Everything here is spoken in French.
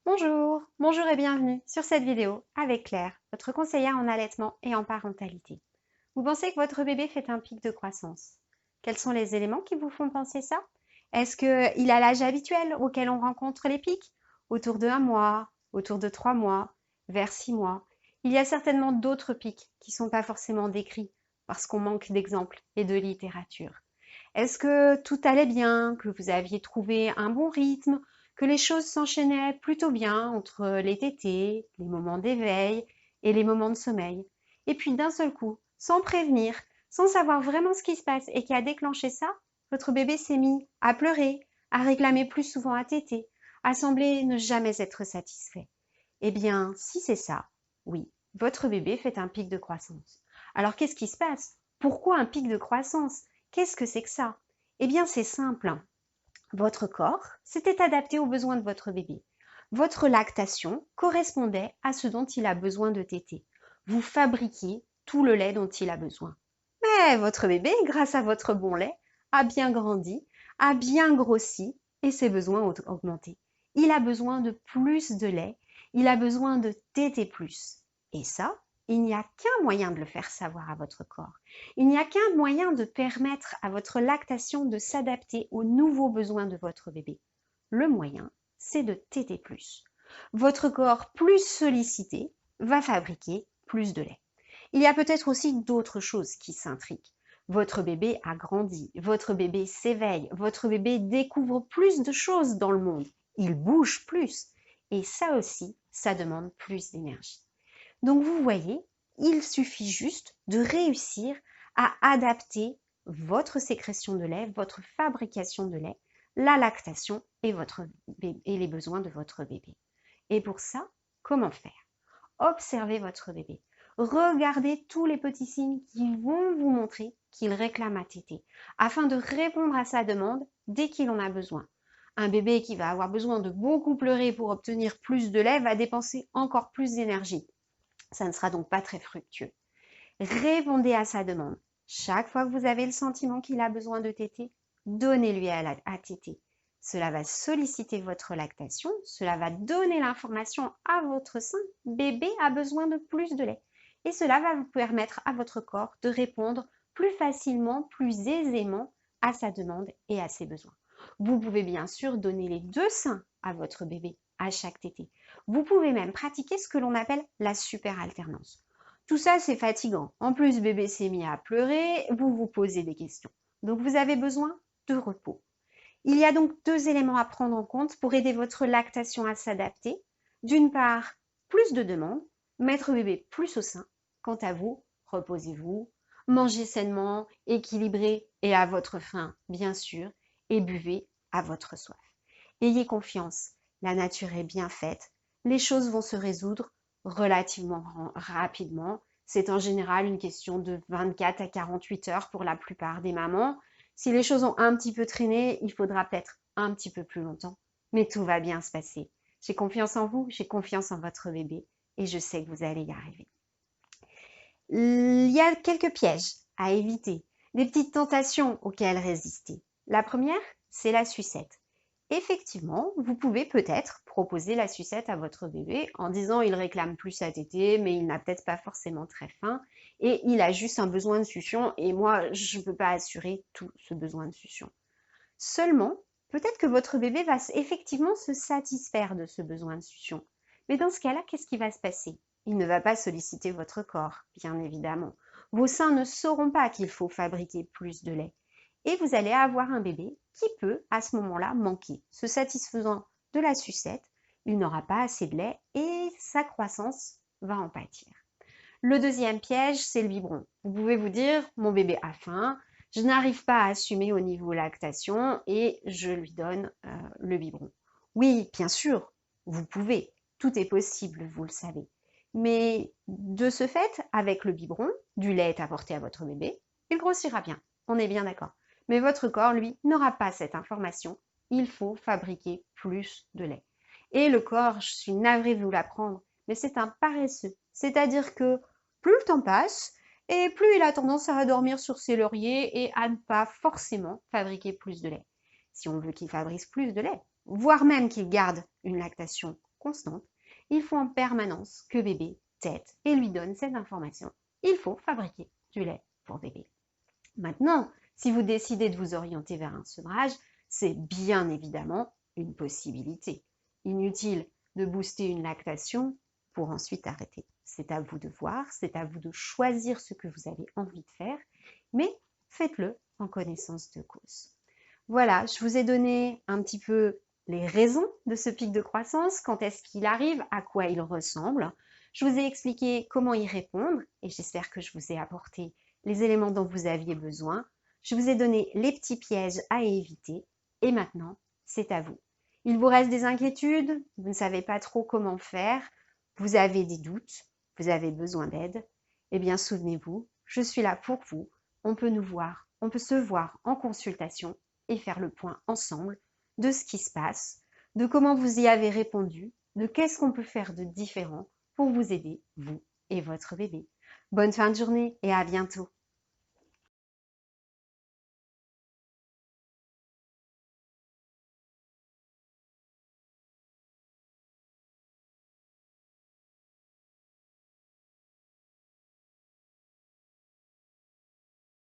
Bonjour et bienvenue sur cette vidéo avec Claire, votre conseillère en allaitement et en parentalité. Vous pensez que votre bébé fait un pic de croissance? Quels sont les éléments qui vous font penser ça? Est-ce qu'il a l'âge habituel auquel on rencontre les pics? Autour de 1 mois, autour de 3 mois, vers 6 mois? Il y a certainement d'autres pics qui ne sont pas forcément décrits parce qu'on manque d'exemples et de littérature. Est-ce que tout allait bien, que vous aviez trouvé un bon rythme, que les choses s'enchaînaient plutôt bien entre les tétés, les moments d'éveil et les moments de sommeil? Et puis d'un seul coup, sans prévenir, sans savoir vraiment ce qui se passe et qui a déclenché ça, votre bébé s'est mis à pleurer, à réclamer plus souvent à téter, à sembler ne jamais être satisfait. Eh bien, si c'est ça, oui, votre bébé fait un pic de croissance. Alors qu'est-ce qui se passe? Pourquoi un pic de croissance? Qu'est-ce que c'est que ça? Eh bien, c'est simple. Votre corps s'était adapté aux besoins de votre bébé. Votre lactation correspondait à ce dont il a besoin de téter. Vous fabriquiez tout le lait dont il a besoin. Mais votre bébé, grâce à votre bon lait, a bien grandi, a bien grossi et ses besoins ont augmenté. Il a besoin de plus de lait, il a besoin de téter plus. Et ça, il n'y a qu'un moyen de le faire savoir à votre corps. Il n'y a qu'un moyen de permettre à votre lactation de s'adapter aux nouveaux besoins de votre bébé. Le moyen, c'est de téter plus. Votre corps plus sollicité va fabriquer plus de lait. Il y a peut-être aussi d'autres choses qui s'intriguent. Votre bébé a grandi, votre bébé s'éveille, votre bébé découvre plus de choses dans le monde, il bouge plus. Et ça aussi, ça demande plus d'énergie. Donc vous voyez, il suffit juste de réussir à adapter votre sécrétion de lait, votre fabrication de lait, la lactation et les besoins de votre bébé. Et pour ça, comment faire? Observez votre bébé. Regardez tous les petits signes qui vont vous montrer qu'il réclame à téter, afin de répondre à sa demande dès qu'il en a besoin. Un bébé qui va avoir besoin de beaucoup pleurer pour obtenir plus de lait va dépenser encore plus d'énergie. Ça ne sera donc pas très fructueux. Répondez à sa demande. Chaque fois que vous avez le sentiment qu'il a besoin de téter, donnez-lui à téter. Cela va solliciter votre lactation, cela va donner l'information à votre sein, bébé a besoin de plus de lait. Et cela va vous permettre à votre corps de répondre plus facilement, plus aisément à sa demande et à ses besoins. Vous pouvez bien sûr donner les deux seins à votre bébé à chaque tétée. Vous pouvez même pratiquer ce que l'on appelle la super alternance. Tout ça, c'est fatigant. En plus, bébé s'est mis à pleurer, vous vous posez des questions. Donc, vous avez besoin de repos. Il y a donc deux éléments à prendre en compte pour aider votre lactation à s'adapter. D'une part, plus de demandes, mettre bébé plus au sein. Quant à vous, reposez-vous, mangez sainement, équilibré et à votre faim, bien sûr, et buvez à votre soif. Ayez confiance, la nature est bien faite, les choses vont se résoudre relativement rapidement. C'est en général une question de 24 à 48 heures pour la plupart des mamans. Si les choses ont un petit peu traîné, il faudra peut-être un petit peu plus longtemps. Mais tout va bien se passer. J'ai confiance en vous, j'ai confiance en votre bébé et je sais que vous allez y arriver. Il y a quelques pièges à éviter, des petites tentations auxquelles résister. La première, c'est la sucette. Effectivement, vous pouvez peut-être proposer la sucette à votre bébé en disant il réclame plus à téter, mais il n'a peut-être pas forcément très faim et il a juste un besoin de succion et moi, je ne peux pas assurer tout ce besoin de succion. Seulement, peut-être que votre bébé va effectivement se satisfaire de ce besoin de succion. Mais dans ce cas-là, qu'est-ce qui va se passer? Il ne va pas solliciter votre corps, bien évidemment. Vos seins ne sauront pas qu'il faut fabriquer plus de lait. Et vous allez avoir un bébé qui peut, à ce moment-là, manquer. Se satisfaisant de la sucette, il n'aura pas assez de lait et sa croissance va en pâtir. Le deuxième piège, c'est le biberon. Vous pouvez vous dire, mon bébé a faim, je n'arrive pas à assumer au niveau lactation et je lui donne le biberon. Oui, bien sûr, vous pouvez, tout est possible, vous le savez. Mais de ce fait, avec le biberon, du lait est apporté à votre bébé, il grossira bien, on est bien d'accord. Mais votre corps, lui, n'aura pas cette information. Il faut fabriquer plus de lait. Et le corps, je suis navrée de vous l'apprendre, mais c'est un paresseux. C'est-à-dire que plus le temps passe, et plus il a tendance à dormir sur ses lauriers et à ne pas forcément fabriquer plus de lait. Si on veut qu'il fabrique plus de lait, voire même qu'il garde une lactation constante, il faut en permanence que bébé tète et lui donne cette information. Il faut fabriquer du lait pour bébé. Maintenant, si vous décidez de vous orienter vers un sevrage, c'est bien évidemment une possibilité. Inutile de booster une lactation pour ensuite arrêter. C'est à vous de voir, c'est à vous de choisir ce que vous avez envie de faire, mais faites-le en connaissance de cause. Voilà, je vous ai donné un petit peu les raisons de ce pic de croissance, quand est-ce qu'il arrive, à quoi il ressemble. Je vous ai expliqué comment y répondre et j'espère que je vous ai apporté les éléments dont vous aviez besoin. Je vous ai donné les petits pièges à éviter et maintenant, c'est à vous. Il vous reste des inquiétudes, vous ne savez pas trop comment faire, vous avez des doutes, vous avez besoin d'aide. Eh bien, souvenez-vous, je suis là pour vous. On peut nous voir, on peut se voir en consultation et faire le point ensemble de ce qui se passe, de comment vous y avez répondu, de qu'est-ce qu'on peut faire de différent pour vous aider, vous et votre bébé. Bonne fin de journée et à bientôt.